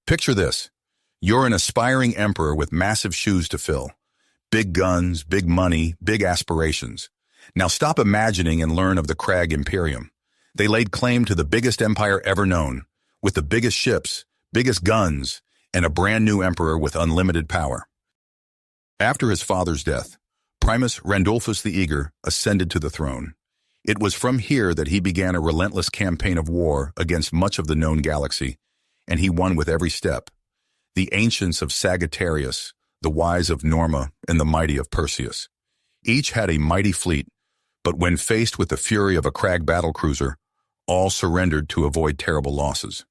Picture this. You're an aspiring emperor with massive shoes to fill. Big guns, big money, big aspirations. Now stop imagining and learn of the Crag Imperium. They laid claim to the biggest empire ever known, with the biggest ships, biggest guns, and a brand new emperor with unlimited power. After his father's death, Primus Randolphus the Eager ascended to the throne. It was from here that he began a relentless campaign of war against much of the known galaxy, and he won with every step. The ancients of Sagittarius, the wise of Norma, and the mighty of Perseus. Each had a mighty fleet, but when faced with the fury of a Crag battlecruiser, all surrendered to avoid terrible losses.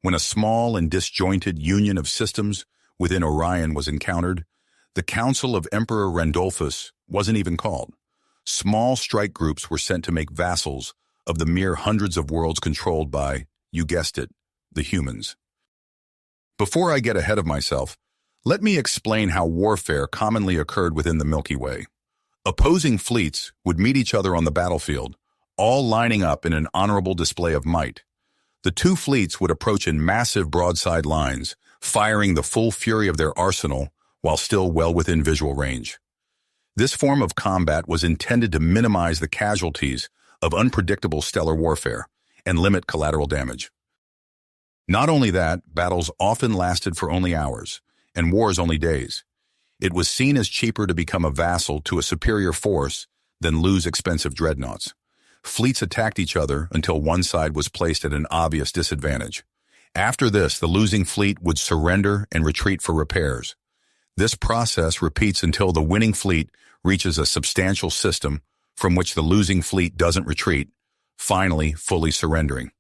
When a small and disjointed union of systems within Orion was encountered, the Council of Emperor Randolphus wasn't even called. Small strike groups were sent to make vassals of the mere hundreds of worlds controlled by, you guessed it, the humans. Before I get ahead of myself, let me explain how warfare commonly occurred within the Milky Way. Opposing fleets would meet each other on the battlefield, all lining up in an honorable display of might. The two fleets would approach in massive broadside lines, firing the full fury of their arsenal while still well within visual range. This form of combat was intended to minimize the casualties of unpredictable stellar warfare and limit collateral damage. Not only that, battles often lasted for only hours, and wars only days. It was seen as cheaper to become a vassal to a superior force than lose expensive dreadnoughts. Fleets attacked each other until one side was placed at an obvious disadvantage. After this, the losing fleet would surrender and retreat for repairs. This process repeats until the winning fleet reaches a substantial system from which the losing fleet doesn't retreat, finally fully surrendering.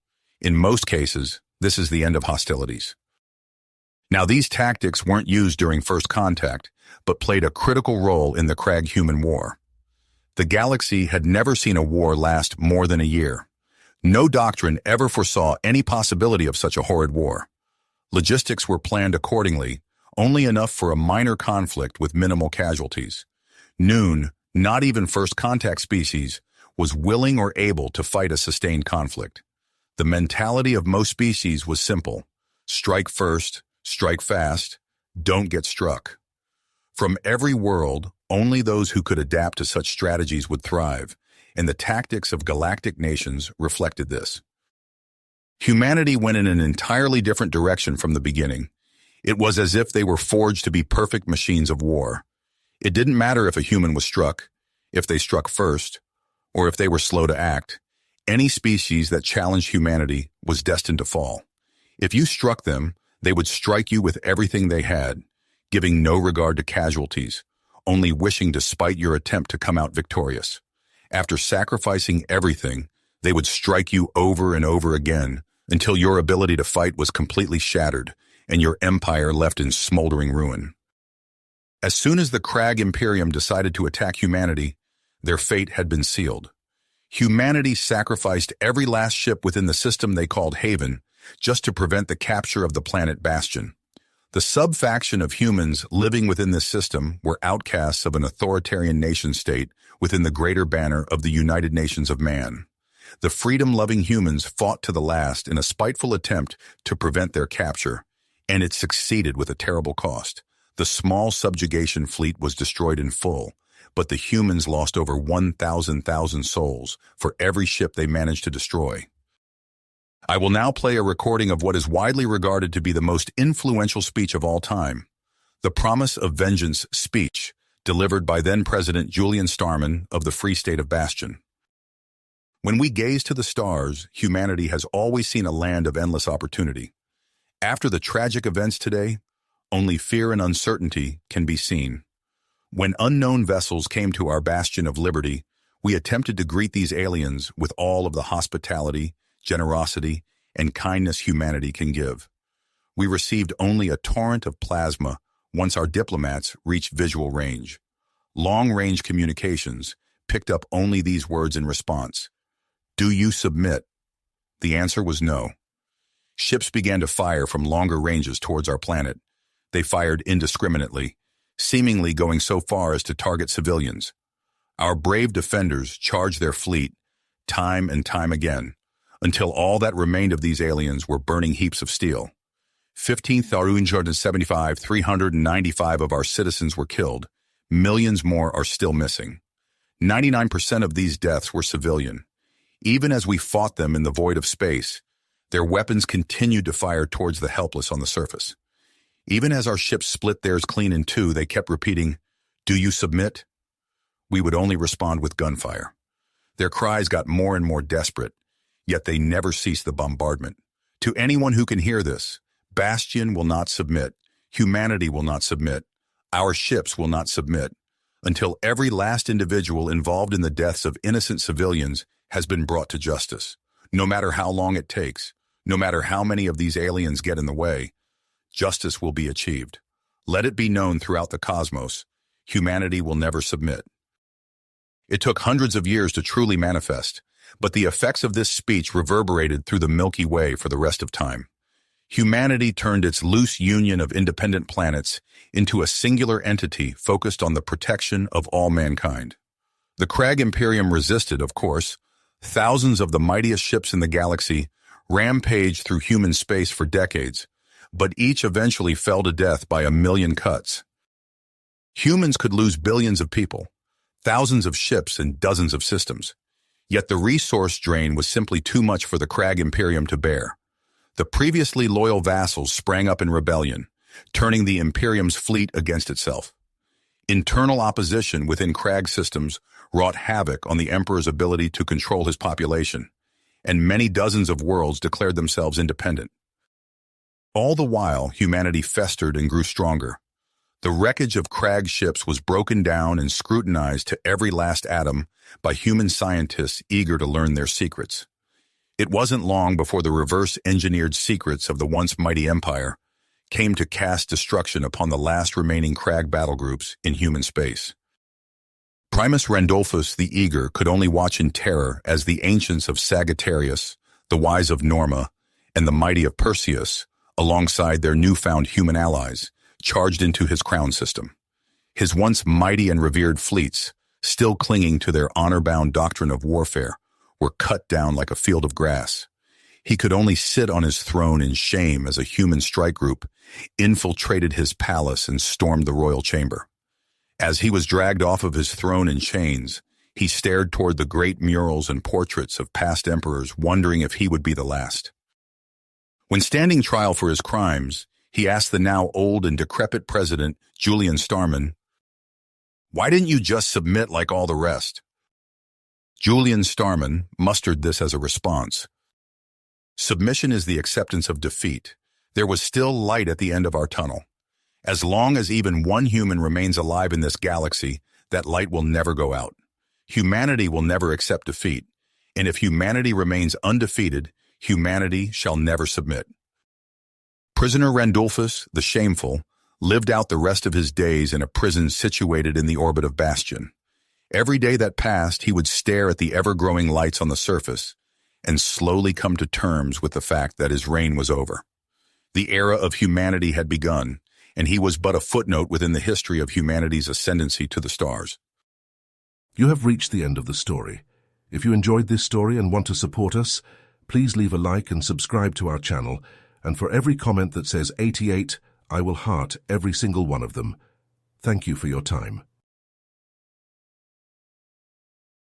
In most cases, this is the end of hostilities. Now, these tactics weren't used during First Contact, but played a critical role in the Crag-Human War. The galaxy had never seen a war last more than a year. No doctrine ever foresaw any possibility of such a horrid war. Logistics were planned accordingly, only enough for a minor conflict with minimal casualties. Noon, not even First Contact species, was willing or able to fight a sustained conflict. The mentality of most species was simple: strike first, strike fast, don't get struck. From every world, only those who could adapt to such strategies would thrive, and the tactics of galactic nations reflected this. Humanity went in an entirely different direction from the beginning. It was as if they were forged to be perfect machines of war. It didn't matter if a human was struck, if they struck first, or if they were slow to act. Any species that challenged humanity was destined to fall. If you struck them, they would strike you with everything they had, giving no regard to casualties, only wishing to spite your attempt to come out victorious. After sacrificing everything, they would strike you over and over again until your ability to fight was completely shattered and your empire left in smoldering ruin. As soon as the Crag Imperium decided to attack humanity, their fate had been sealed. Humanity sacrificed every last ship within the system they called Haven just to prevent the capture of the planet Bastion. The sub-faction of humans living within this system were outcasts of an authoritarian nation-state within the greater banner of the United Nations of Man. The freedom-loving humans fought to the last in a spiteful attempt to prevent their capture, and it succeeded with a terrible cost. The small subjugation fleet was destroyed in full, but the humans lost over 1,000 souls for every ship they managed to destroy. I will now play a recording of what is widely regarded to be the most influential speech of all time, the Promise of Vengeance speech, delivered by then-President Julian Starman of the Free State of Bastion. When we gaze to the stars, humanity has always seen a land of endless opportunity. After the tragic events today, only fear and uncertainty can be seen. When unknown vessels came to our bastion of liberty, we attempted to greet these aliens with all of the hospitality, generosity, and kindness humanity can give. We received only a torrent of plasma once our diplomats reached visual range. Long-range communications picked up only these words in response: "Do you submit?" The answer was no. Ships began to fire from longer ranges towards our planet. They fired indiscriminately, seemingly going so far as to target civilians. Our brave defenders charged their fleet, time and time again, until all that remained of these aliens were burning heaps of steel. 15,375, 395 of our citizens were killed. Millions more are still missing. 99% of these deaths were civilian. Even as we fought them in the void of space, their weapons continued to fire towards the helpless on the surface. Even as our ships split theirs clean in two, they kept repeating, "Do you submit?" We would only respond with gunfire. Their cries got more and more desperate, yet they never ceased the bombardment. To anyone who can hear this, Bastion will not submit. Humanity will not submit. Our ships will not submit until every last individual involved in the deaths of innocent civilians has been brought to justice. No matter how long it takes, no matter how many of these aliens get in the way, justice will be achieved. Let it be known throughout the cosmos, humanity will never submit. It took hundreds of years to truly manifest, but the effects of this speech reverberated through the Milky Way for the rest of time. Humanity turned its loose union of independent planets into a singular entity focused on the protection of all mankind. The Krag Imperium resisted, of course. Thousands of the mightiest ships in the galaxy rampaged through human space for decades, but each eventually fell to death by a million cuts. Humans could lose billions of people, thousands of ships, and dozens of systems. Yet the resource drain was simply too much for the Krag Imperium to bear. The previously loyal vassals sprang up in rebellion, turning the Imperium's fleet against itself. Internal opposition within Krag systems wrought havoc on the Emperor's ability to control his population, and many dozens of worlds declared themselves independent. All the while, humanity festered and grew stronger. The wreckage of Krag ships was broken down and scrutinized to every last atom by human scientists eager to learn their secrets. It wasn't long before the reverse-engineered secrets of the once mighty empire came to cast destruction upon the last remaining Krag battlegroups in human space. Primus Randolphus the Eager could only watch in terror as the ancients of Sagittarius, the wise of Norma, and the mighty of Perseus, alongside their newfound human allies, charged into his crown system. His once mighty and revered fleets, still clinging to their honor-bound doctrine of warfare, were cut down like a field of grass. He could only sit on his throne in shame as a human strike group infiltrated his palace and stormed the royal chamber. As he was dragged off of his throne in chains, he stared toward the great murals and portraits of past emperors, wondering if he would be the last. When standing trial for his crimes, he asked the now old and decrepit president, Julian Starman, "Why didn't you just submit like all the rest?" Julian Starman mustered this as a response. "Submission is the acceptance of defeat. There was still light at the end of our tunnel. As long as even one human remains alive in this galaxy, that light will never go out. Humanity will never accept defeat, and if humanity remains undefeated, humanity shall never submit." Prisoner Randolphus, the Shameful, lived out the rest of his days in a prison situated in the orbit of Bastion. Every day that passed, he would stare at the ever-growing lights on the surface and slowly come to terms with the fact that his reign was over. The era of humanity had begun, and he was but a footnote within the history of humanity's ascendancy to the stars. You have reached the end of the story. If you enjoyed this story and want to support us, please leave a like and subscribe to our channel, and for every comment that says 88, I will heart every single one of them. Thank you for your time.